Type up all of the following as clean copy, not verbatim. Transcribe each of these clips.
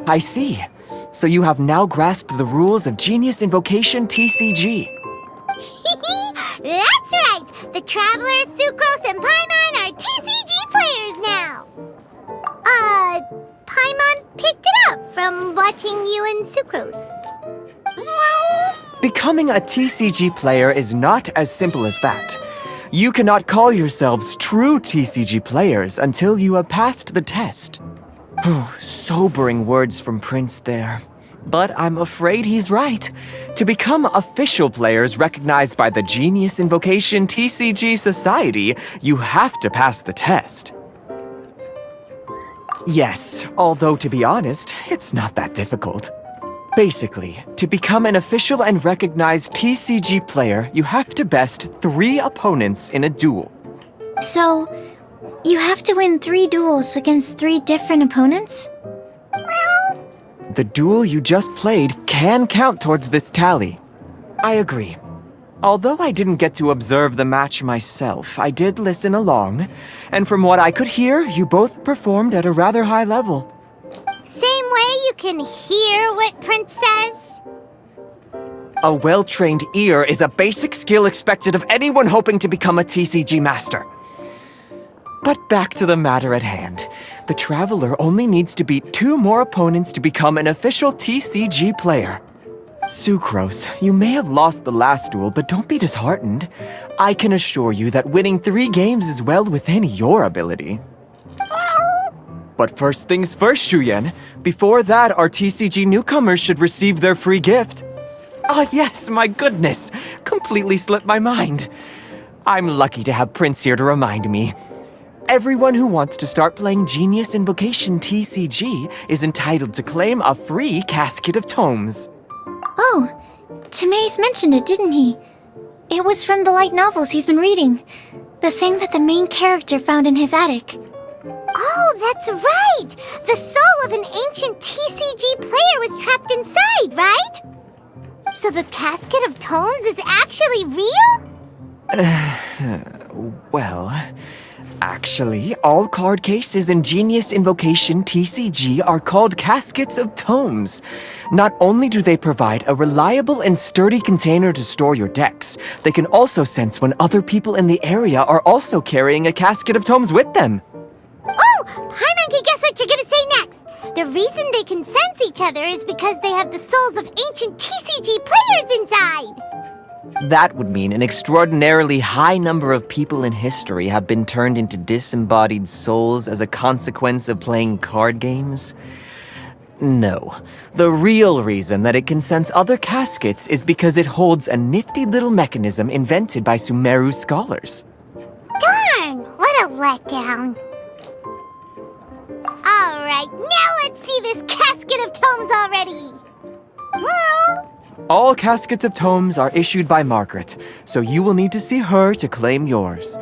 I see. So you have now grasped the rules of Genius Invocation TCG. That's right! The Traveler, Sucrose, and Paimon are TCG players now! Paimon picked it up from watching you and Sucrose. Becoming a TCG player is not as simple as that. You cannot call yourselves true TCG players until you have passed the test. Sobering words from Prince there. But I'm afraid he's right. To become official players recognized by the Genius Invocation TCG Society, you have to pass the test. Yes, although to be honest, it's not that difficult. Basically, to become an official and recognized TCG player, you have to best 3 opponents in a duel. So, you have to win 3 duels against 3 different opponents? The duel you just played can count towards this tally. I agree. Although I didn't get to observe the match myself, I did listen along, and from what I could hear, you both performed at a rather high level. Same way you can hear what Prince says? A well-trained ear is a basic skill expected of anyone hoping to become a TCG master. But back to the matter at hand. The Traveler only needs to beat 2 more opponents to become an official TCG player. Sucrose, you may have lost the last duel, but don't be disheartened. I can assure you that winning 3 games is well within your ability. But first things first, Shuyen. Before that, our TCG newcomers should receive their free gift. Ah, yes, my goodness. Completely slipped my mind. I'm lucky to have Prince here to remind me. Everyone who wants to start playing Genius Invocation TCG is entitled to claim a free casket of tomes. Oh, Timaeus mentioned it, didn't he? It was from the light novels he's been reading. The thing that the main character found in his attic. Oh, that's right! The soul of an ancient TCG player was trapped inside, right? So the casket of tomes is actually real? Well, actually, all card cases in Genius Invocation TCG are called caskets of tomes. Not only do they provide a reliable and sturdy container to store your decks, they can also sense when other people in the area are also carrying a casket of tomes with them. Oh, Paimon can guess what you're gonna say next. The reason they can sense each other is because they have the souls of ancient TCG players inside. That would mean an extraordinarily high number of people in history have been turned into disembodied souls as a consequence of playing card games. No. The real reason that it can sense other caskets is because it holds a nifty little mechanism invented by Sumeru scholars. Darn, what a letdown. Alright, now let's see this casket of tomes already. All caskets of tomes are issued by Margaret, so you will need to see her to claim yours.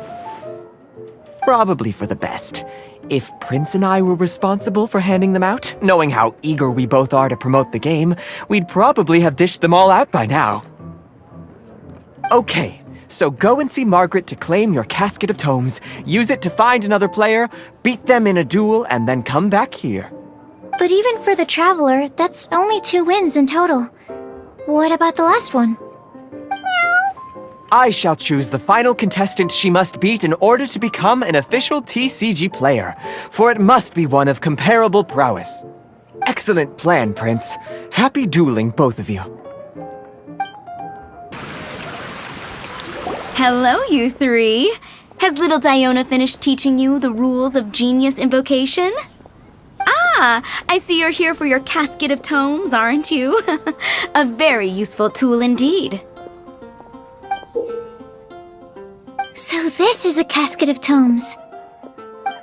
Probably for the best. If Prince and I were responsible for handing them out, knowing how eager we both are to promote the game, we'd probably have dished them all out by now. Okay, so go and see Margaret to claim your casket of tomes, use it to find another player, beat them in a duel, and then come back here. But even for the Traveler, that's only 2 wins in total. What about the last one? I shall choose the final contestant she must beat in order to become an official TCG player, for it must be one of comparable prowess. Excellent plan, Prince. Happy dueling, both of you. Hello, you 3. Has little Diona finished teaching you the rules of Genius Invocation? Ah, I see you're here for your casket of tomes, aren't you? A very useful tool indeed. So this is a casket of tomes.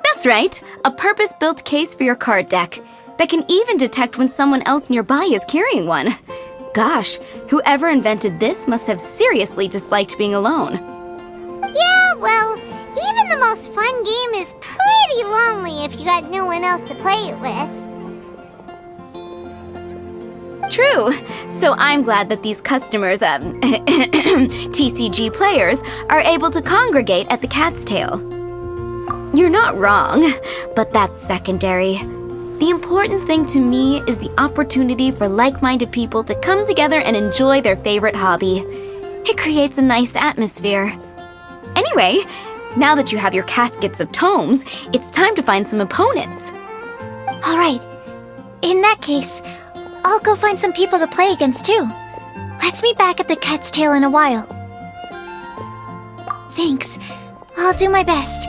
That's right, a purpose-built case for your card deck that can even detect when someone else nearby is carrying one. Gosh, whoever invented this must have seriously disliked being alone. Yeah, well, even the most fun game is pretty lonely if you got no one else to play it with. True. So I'm glad that these customers, TCG players, are able to congregate at the Cat's Tail. You're not wrong, but that's secondary. The important thing to me is the opportunity for like-minded people to come together and enjoy their favorite hobby. It creates a nice atmosphere. Anyway, now that you have your caskets of tomes, it's time to find some opponents. All right. In that case, I'll go find some people to play against too. Let's meet back at the Cat's Tail in a while. Thanks. I'll do my best.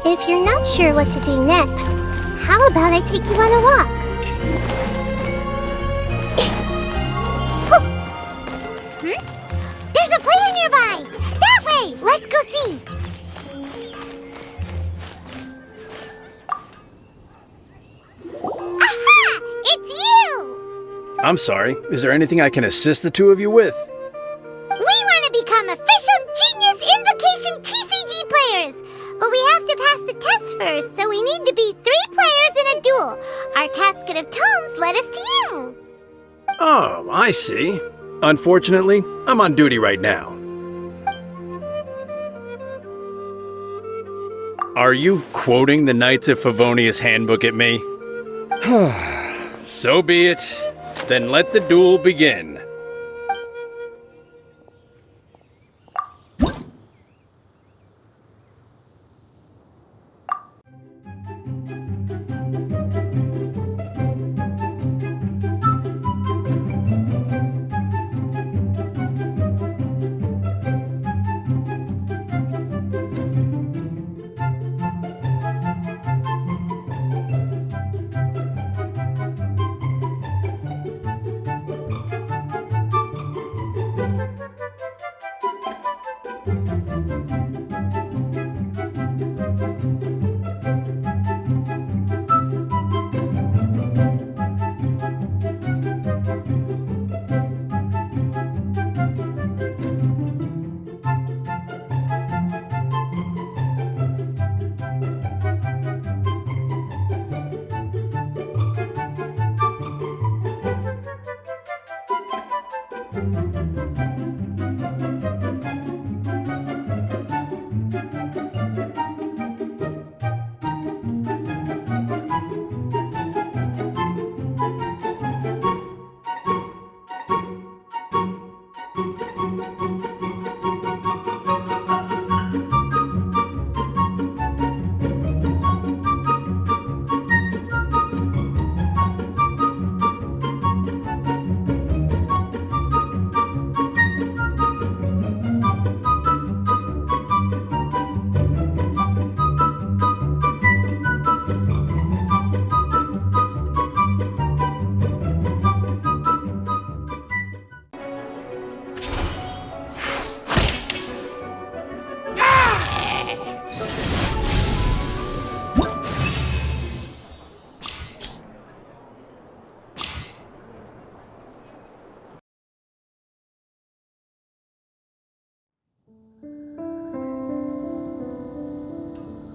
If you're not sure what to do next, how about I take you on a walk? There's a player nearby! That way! Let's go see! Aha! It's you! I'm sorry, is there anything I can assist the two of you with? We want to become official genius Invocation TCG players! But we have to pass the test first, so we need to beat 3 players in a duel. Our casket of tomes led us to you. Oh, I see. Unfortunately, I'm on duty right now. Are you quoting the Knights of Favonius handbook at me? So be it. Then let the duel begin.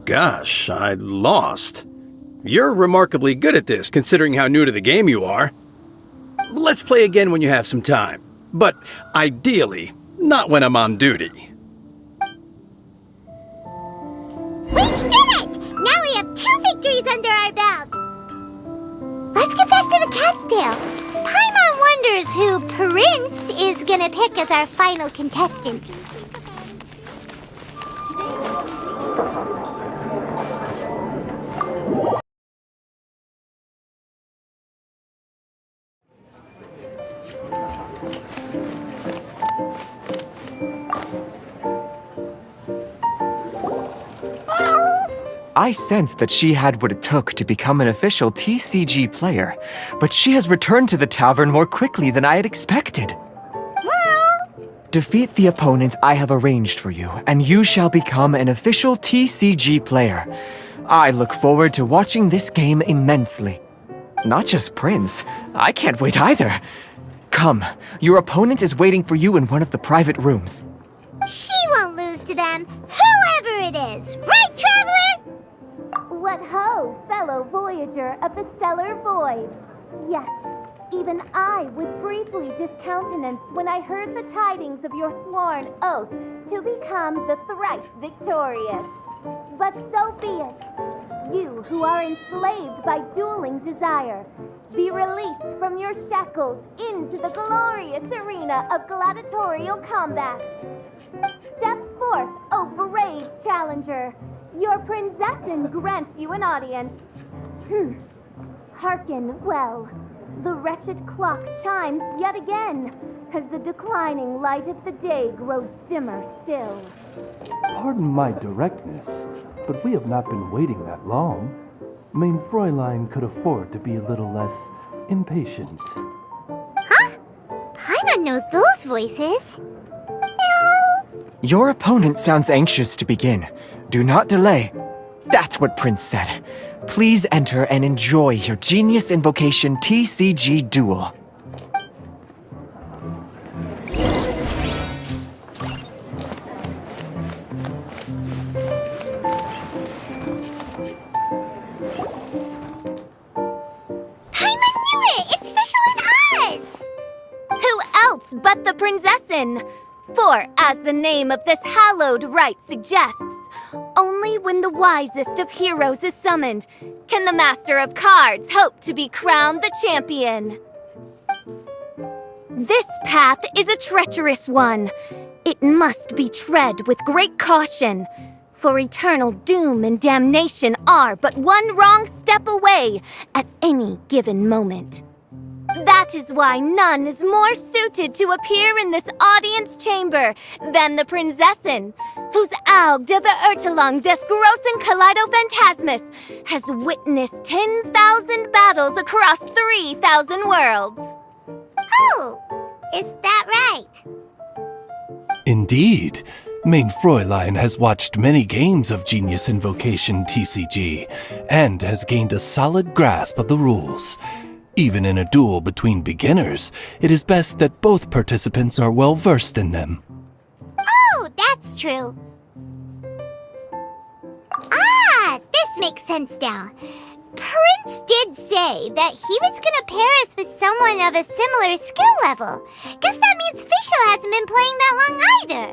Gosh, I lost. You're remarkably good at this, considering how new to the game you are. Let's play again when you have some time. But ideally, not when I'm on duty. We did it! Now we have 2 victories under our belt. Let's get back to the cat's tail. Paimon wonders who Prince is gonna pick as our final contestant. I sensed that she had what it took to become an official TCG player, but she has returned to the tavern more quickly than I had expected. Defeat the opponent I have arranged for you, and you shall become an official TCG player. I look forward to watching this game immensely. Not just Prince, I can't wait either. Come, your opponent is waiting for you in one of the private rooms. She won't lose to them, whoever it is. Right, Traveler? What ho, fellow voyager of the stellar void! Yes, even I was briefly discountenanced when I heard the tidings of your sworn oath to become the thrice victorious. But so be it. You who are enslaved by dueling desire, be released from your shackles into the glorious arena of gladiatorial combat. Step forth, O brave challenger. Your princessin grants you an audience. Hearken well. The wretched clock chimes yet again, as the declining light of the day grows dimmer still. Pardon my directness, but we have not been waiting that long. Mein Fräulein could afford to be a little less impatient. Huh? Paimon knows those voices. Your opponent sounds anxious to begin. Do not delay. That's what Prince said. Please enter and enjoy your Genius Invocation TCG duel. Paimon knew it! It's Fischl and Oz! Who else but the princessin? For, as the name of this hallowed rite suggests, only when the wisest of heroes is summoned can the master of cards hope to be crowned the champion. This path is a treacherous one. It must be tread with great caution, for eternal doom and damnation are but one wrong step away at any given moment. That is why none is more suited to appear in this audience chamber than the princessin, whose Aug de Verurtelung des großen Kaleido-Phantasmus has witnessed 10,000 battles across 3,000 worlds. Oh, is that right? Indeed. Mein Fräulein has watched many games of Genius Invocation TCG, and has gained a solid grasp of the rules. Even in a duel between beginners, it is best that both participants are well versed in them. Oh, that's true. Ah, this makes sense now. Prince did say that he was gonna pair us with someone of a similar skill level. Guess that means Fischl hasn't been playing that long either.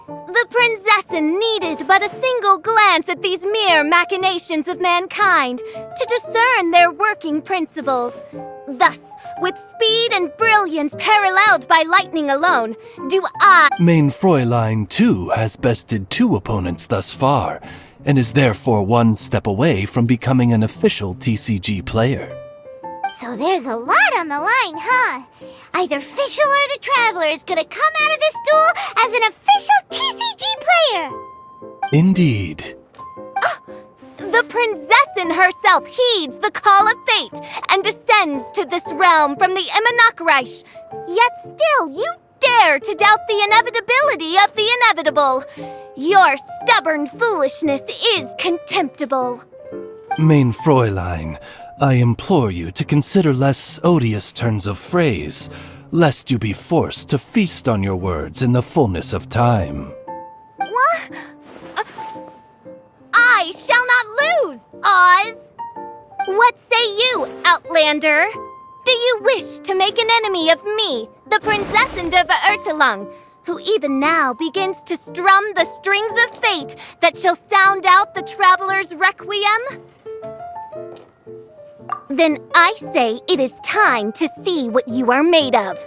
The princessin needed but a single glance at these mere machinations of mankind to discern their working principles. Thus, with speed and brilliance paralleled by lightning alone, do I— Mein Fräulein, too, has bested 2 opponents thus far, and is therefore one step away from becoming an official TCG player. So there's a lot on the line, huh? Either Fischl or the Traveler is gonna come out of this duel as an official TCG player! Indeed. The princessin herself heeds the call of fate and descends to this realm from the Immonachreich. Yet still you dare to doubt the inevitability of the inevitable. Your stubborn foolishness is contemptible. Mein Fräulein, I implore you to consider less odious turns of phrase, lest you be forced to feast on your words in the fullness of time. What? I shall not lose, Oz! What say you, Outlander? Do you wish to make an enemy of me, the Princess of Ertelung, who even now begins to strum the strings of fate that shall sound out the traveler's requiem? Then I say it is time to see what you are made of.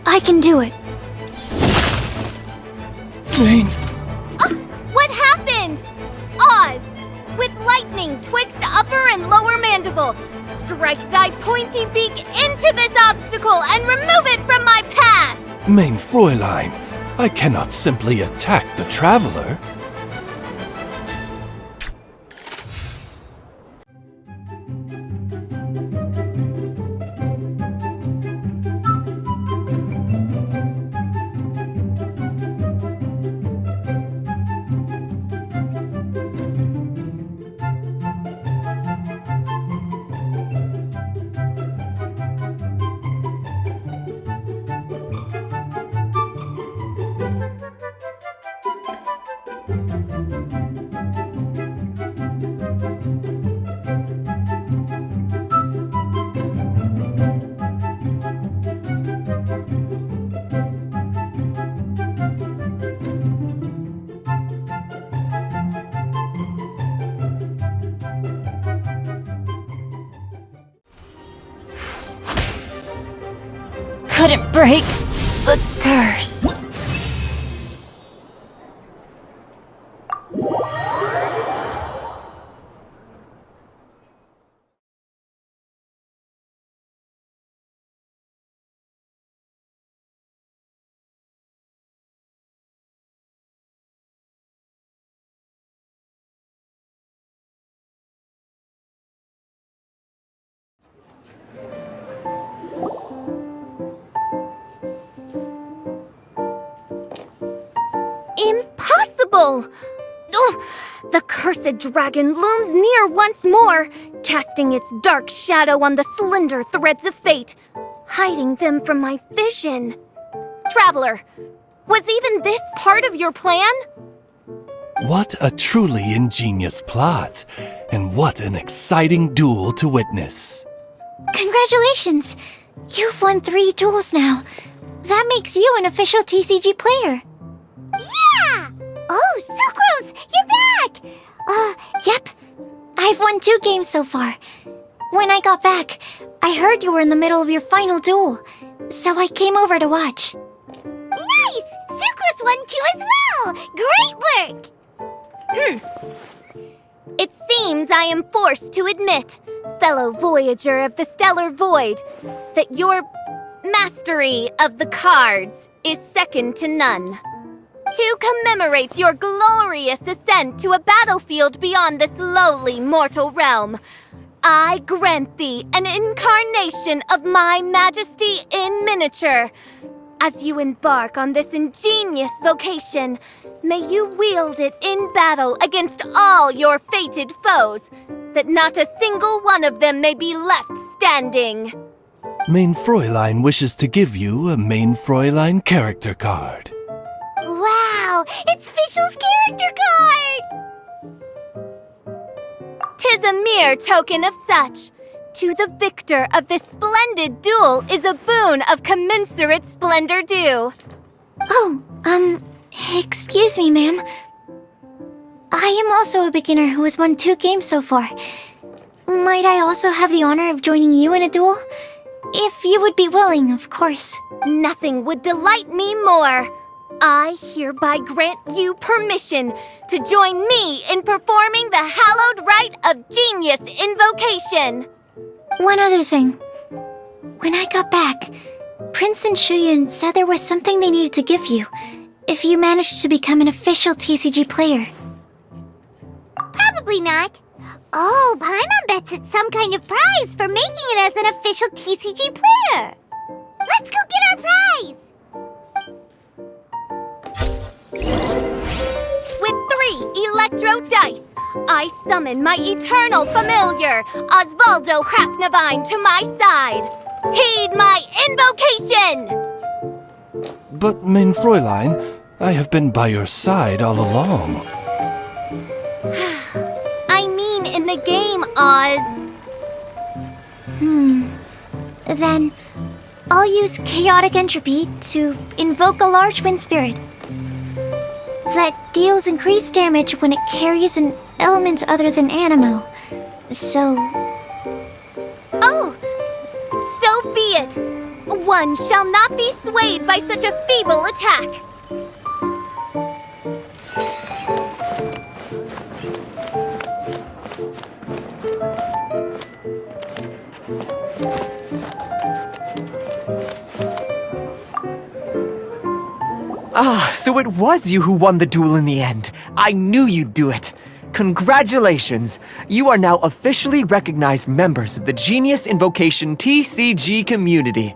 I can do it. Jane, What happened? Oz, with lightning twixt upper and lower mandible, strike thy pointy beak into this obstacle and remove it from my path! Mein Fräulein, I cannot simply attack the traveler. Couldn't break the curse. Impossible! Ugh, the cursed dragon looms near once more, casting its dark shadow on the slender threads of fate, hiding them from my vision. Traveler, was even this part of your plan? What a truly ingenious plot, and what an exciting duel to witness. Congratulations! You've won 3 duels now. That makes you an official TCG player. Yeah! Oh, Sucrose, you're back! Yep. I've won 2 games so far. When I got back, I heard you were in the middle of your final duel, so I came over to watch. Nice! Sucrose one too as well! Great work! It seems I am forced to admit, fellow voyager of the stellar void, that your mastery of the cards is second to none. To commemorate your glorious ascent to a battlefield beyond this lowly mortal realm, I grant thee an incarnation of my majesty in miniature. As you embark on this ingenious vocation, may you wield it in battle against all your fated foes, that not a single one of them may be left standing. Main Fräulein wishes to give you a Main Fräulein character card. Wow! It's Fischl's character card! 'Tis a mere token of such. To the victor of this splendid duel is a boon of commensurate splendor due. Oh, excuse me, ma'am. I am also a beginner who has won 2 games so far. Might I also have the honor of joining you in a duel? If you would be willing, of course. Nothing would delight me more. I hereby grant you permission to join me in performing the hallowed rite of genius invocation. One other thing. When I got back, Prince and Shuyan said there was something they needed to give you if you managed to become an official TCG player. Probably not. Oh, Paimon bets it's some kind of prize for making it as an official TCG player. Let's go get our prize! With 3 electro dice, I summon my eternal familiar, Osvaldo Hrafnavine, to my side. Heed my invocation! But, Main Fräulein, I have been by your side all along. I mean in the game, Oz. Then, I'll use Chaotic Entropy to invoke a large wind spirit that deals increased damage when it carries an element other than Animo. So... Oh, so be it. One shall not be swayed by such a feeble attack. Ah, so it was you who won the duel in the end. I knew you'd do it. Congratulations! You are now officially recognized members of the Genius Invocation TCG community.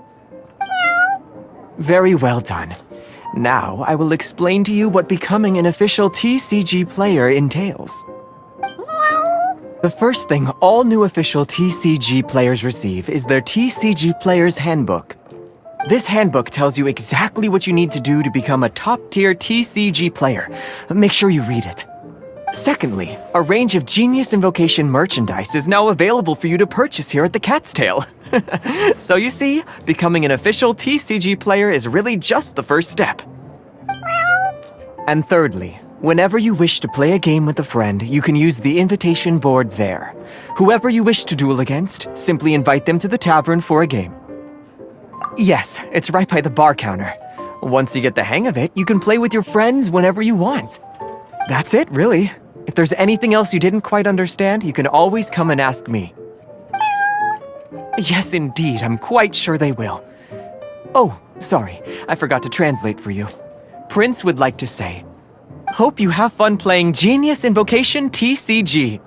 Very well done. Now, I will explain to you what becoming an official TCG player entails. The first thing all new official TCG players receive is their TCG Player's Handbook. This handbook tells you exactly what you need to do to become a top-tier TCG player. Make sure you read it. Secondly, a range of Genius Invocation merchandise is now available for you to purchase here at the Cat's Tail. So you see, becoming an official TCG player is really just the first step. And thirdly, whenever you wish to play a game with a friend, you can use the invitation board there. Whoever you wish to duel against, simply invite them to the tavern for a game. Yes, it's right by the bar counter. Once you get the hang of it, you can play with your friends whenever you want. That's it, really. If there's anything else you didn't quite understand, you can always come and ask me. Yes, indeed, I'm quite sure they will. Oh, sorry, I forgot to translate for you. Prince would like to say, hope you have fun playing Genius Invocation TCG.